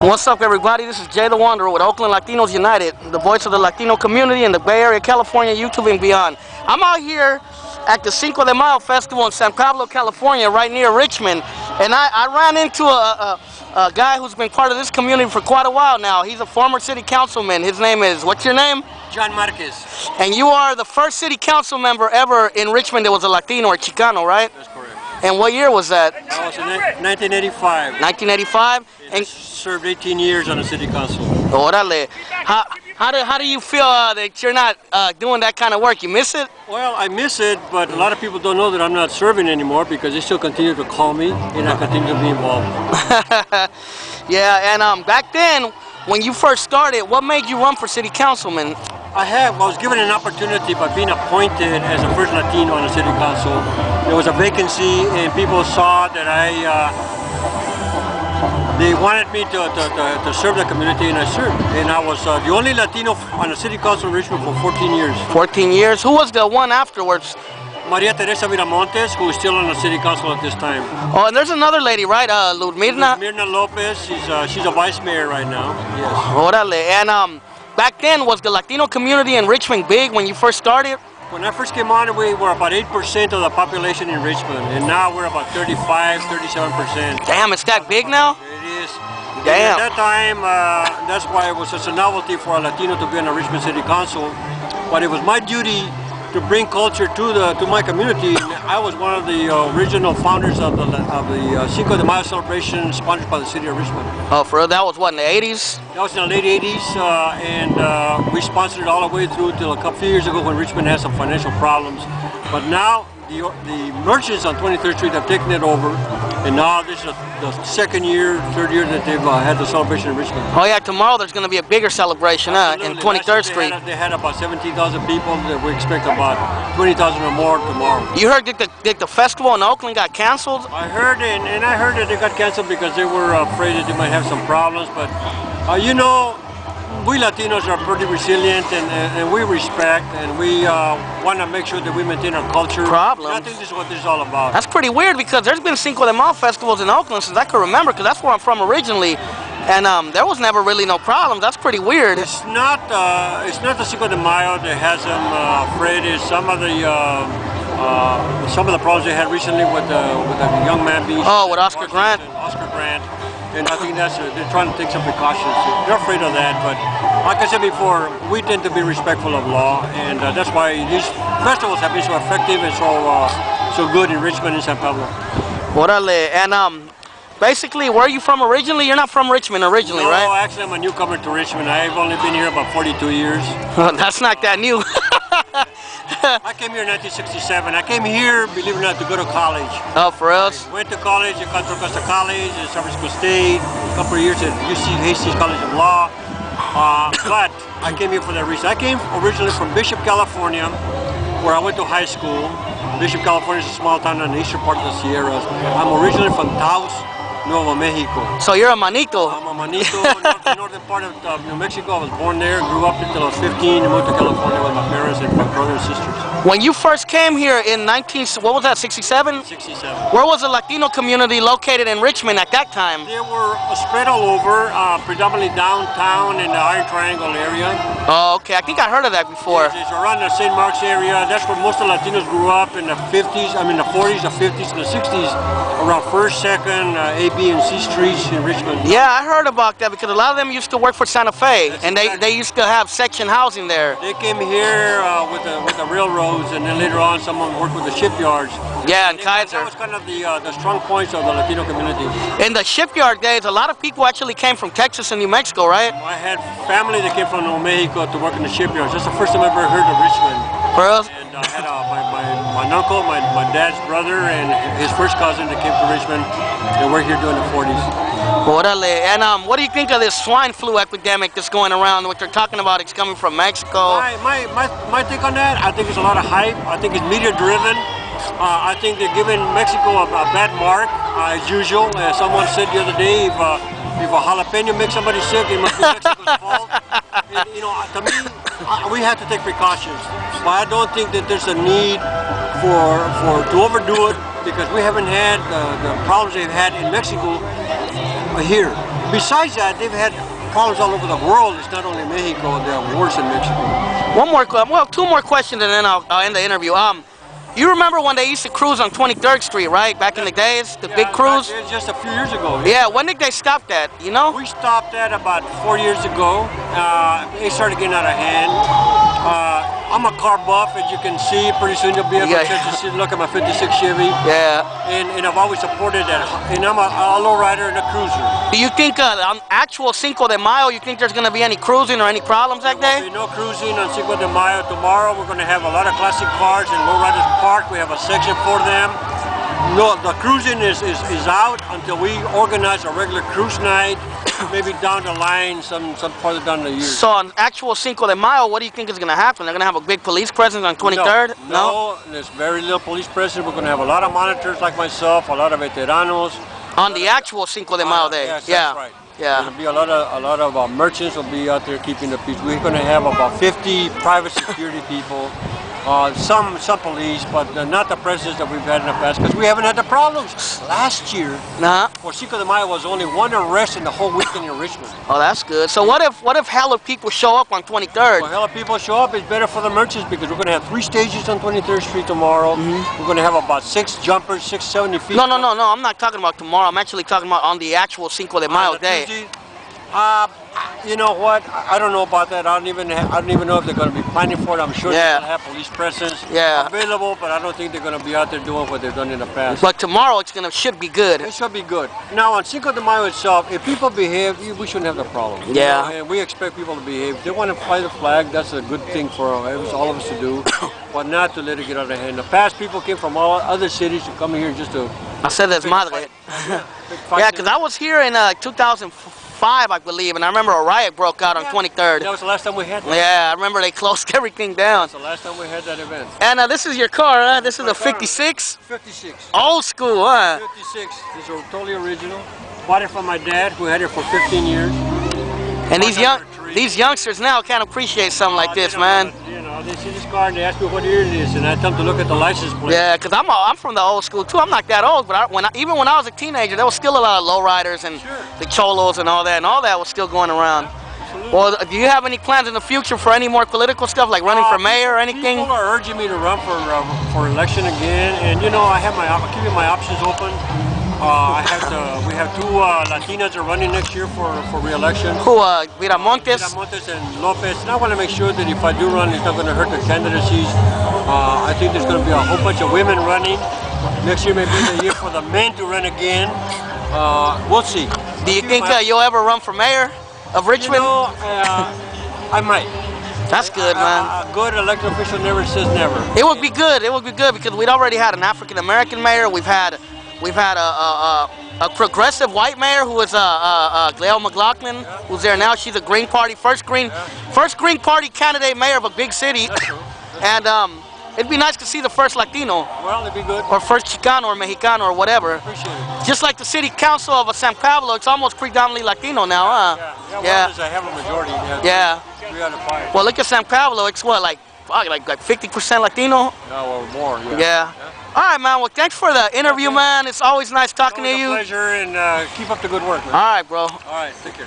What's up, everybody? This is Jay the Wanderer with Oakland Latinos United, the voice of the Latino community in the Bay Area, California, YouTube, and beyond. I'm out here at the Cinco de Mayo Festival in San Pablo, California, right near Richmond, and I ran into a guy who's been part of this community for quite a while now. He's a former city councilman. His name is, what's your name? John Marquez. And you are the first city council member ever in Richmond that was a Latino or Chicano, right? That's correct. And what year was that? That was in 1985. 1985? And served 18 years on the city council. Orale. How do you feel that you're not doing that kind of work? You miss it? Well, I miss it, but a lot of people don't know that I'm not serving anymore because they still continue to call me and I continue to be involved. Yeah, and back then, when you first started, what made you run for city councilman? I was given an opportunity by being appointed as the first Latino on the city council. There was a vacancy and people saw that they wanted me to serve the community, and I served. And I was the only Latino on the city council in Richmond for 14 years. 14 years? Who was the one afterwards? Maria Teresa Miramontes, who is still on the city council at this time. Oh, and there's another lady, right? Ludmila? Ludmila Lopez, she's a vice mayor right now, yes. Orale. And back then, was the Latino community in Richmond big when you first started? When I first came on, we were about 8% of the population in Richmond, and now we're about 35, 37%. Damn, it's that big now? It is. Damn. And at that time, that's why it was such a novelty for a Latino to be on the Richmond City Council. But it was my duty to bring culture to my community. I was one of the original founders of the Cinco de Mayo celebration sponsored by the city of Richmond. Oh, for real? That was what, in the 80s? That was in the late 80s, and we sponsored it all the way through till a few years ago when Richmond had some financial problems. But now the merchants on 23rd Street have taken it over, and now this is the second year, third year that they've had the celebration in Richmond. Oh yeah, tomorrow there's going to be a bigger celebration in 23rd Street. They had about 17,000 people. We expect about 20,000 or more tomorrow. You heard that the festival in Oakland got canceled? I heard, and I heard that they got canceled because they were afraid that they might have some problems. But you know, we Latinos are pretty resilient, and we respect, and we want to make sure that we maintain our culture. Problems. And I think this is what this is all about. That's pretty weird because there's been Cinco de Mayo festivals in Oakland since I can remember, because that's where I'm from originally, and there was never really no problems. That's pretty weird. It's not the Cinco de Mayo that has them afraid. It's some of the problems they had recently with the young man being with Oscar Grant. And I think they're trying to take some precautions. They're afraid of that, but like I said before, we tend to be respectful of law, and that's why these festivals have been so effective and so good in Richmond and San Pablo. Orale. And basically, where are you from originally? You're not from Richmond originally, no, right? No, actually I'm a newcomer to Richmond. I've only been here about 42 years. That's not that new. I came here in 1967. I came here, believe it or not, to go to college. Oh, for real? I went to college at Contra Costa College, at San Francisco State, a couple of years at UC Hastings College of Law. But I came here for that reason. I came originally from Bishop, California, where I went to high school. Bishop, California is a small town in the eastern part of the Sierras. I'm originally from Taos, Nuevo Mexico. So you're a manito? I'm a manito, northern part of New Mexico. I was born there, grew up until I was 15, and moved to California with my parents and my brothers and sisters. When you first came here in 67? 67. Where was the Latino community located in Richmond at that time? They were spread all over, predominantly downtown in the Iron Triangle area. Oh, okay. I think I heard of that before. It's around the St. Mark's area. That's where most of the Latinos grew up in the 50s, the 40s, the 50s, and the 60s, around 1st, 2nd, A, B, and C streets in Richmond. Yeah, I heard about that because a lot of them used to work for Santa Fe, and they used to have section housing there. They came here with the railroads, and then later on someone worked with the shipyards. Yeah, and Kaiser. That was kind of the strong points of the Latino community. In the shipyard days, a lot of people actually came from Texas and New Mexico, right? I had family that came from New Mexico to work in the shipyards. That's the first time I ever heard of Richmond. For us? And I had my uncle, my dad's brother, and his first cousin that came to Richmond. They worked here during the 40s. Orale. And what do you think of this swine flu epidemic that's going around, what they're talking about? It's coming from Mexico. My take on that, I think it's a lot of hype. I think it's media driven. I think they're giving Mexico a bad mark, as usual. Someone said the other day, if a jalapeno makes somebody sick, it must be Mexico's fault. And, you know, to me, we have to take precautions. But I don't think that there's a need to overdo it, because we haven't had the problems they've had in Mexico here. Besides that, they've had problems all over the world. It's not only Mexico, they have wars in Mexico. Two more questions and then I'll end the interview. You remember when they used to cruise on 23rd Street, right? Back in the days, the big cruise? Just a few years ago. Yeah, when did they stop that, you know? We stopped that about 4 years ago. It started getting out of hand. I'm a car buff, as you can see. Pretty soon you'll be able to look at my 56 Chevy. Yeah. And I've always supported that. And I'm a lowrider and a cruiser. Do you think on actual Cinco de Mayo, you think there's going to be any cruising or any problems that day? There will be no cruising on Cinco de Mayo. Tomorrow we're going to have a lot of classic cars and lowriders parked. We have a section for them. No, the cruising is out until we organize a regular cruise night, maybe down the line, some farther down the year. So on actual Cinco de Mayo, what do you think is going to happen? They're going to have a big police presence on 23rd? No, there's very little police presence. We're going to have a lot of monitors like myself, a lot of veteranos. On the actual Cinco de Mayo day? Yes, yeah. That's right. Yeah. There'll be a lot of merchants will be out there keeping the peace. We're going to have about 50 private security people. Some police, but not the presence that we've had in the past, because we haven't had the problems. Last year, for Cinco de Mayo was only one arrest in the whole weekend in Richmond. Oh, that's good. So what if hella people show up on 23rd? Well, hella people show up, it's better for the merchants because we're going to have 3 stages on 23rd Street tomorrow. We're going to have about 6 jumpers, 670 feet. No, I'm not talking about tomorrow. I'm actually talking about on the actual Cinco de Mayo day. Tuesday, you know what? I don't know about that. I don't even know if they're going to be planning for it. I'm sure they're going to have police presence available, but I don't think they're going to be out there doing what they've done in the past. But tomorrow should be good. It should be good. Now on Cinco de Mayo itself, if people behave, we shouldn't have the problem. Yeah. You know, and we expect people to behave. If they want to fly the flag, that's a good thing for all of us to do, but not to let it get out of hand. In the past, people came from all other cities to come here just to. I said that's madre. Yeah, because I was here in 2005, I believe, and I remember a riot broke out on 23rd. That was the last time we had that. Yeah, I remember they closed everything down. That's the last time we had that event. And this is your car, huh? This is a 56? 56. Old school, huh? 56. These are totally original. Bought it from my dad, who had it for 15 years. And these youngsters now can't appreciate something like this, man. You know, they see this car and they ask me what year it is, and I tell them to look at the license plate. Yeah, because I'm from the old school too. I'm not that old, but even when I was a teenager, there was still a lot of lowriders and the cholos and all that was still going around. Absolutely. Well, do you have any plans in the future for any more political stuff, like running for mayor or anything? People are urging me to run for election again, and you know, I'm keeping my options open. We have 2 Latinas are running next year for re-election. Who, Viramontes? Viramontes and Lopez. And I want to make sure that if I do run, it's not going to hurt the candidacies. I think there's going to be a whole bunch of women running. Next year may be the year for the men to run again. We'll see. Do you think you'll ever run for mayor of Richmond? You know, I might. That's good, man. A good elected official never says never. It would be good. It would be good because we'd already had an African American mayor. We've had a progressive white mayor who is Gleo McLaughlin, who's there now. She's a Green Party, first Green Party candidate mayor of a big city. And it'd be nice to see the first Latino. Well, it'd be good. Or first Chicano or Mexicano or whatever. Appreciate it. Just like the city council of San Pablo, it's almost predominantly Latino now, huh? Yeah. Well, I have a majority. Yeah. 3 out of 5. Well, look at San Pablo. It's what, like 50% Latino? No, or more. Yeah. All right, man. Well, thanks for the interview, man. It's always nice talking to you. It's always a pleasure, and keep up the good work, man. All right, bro. All right, take care.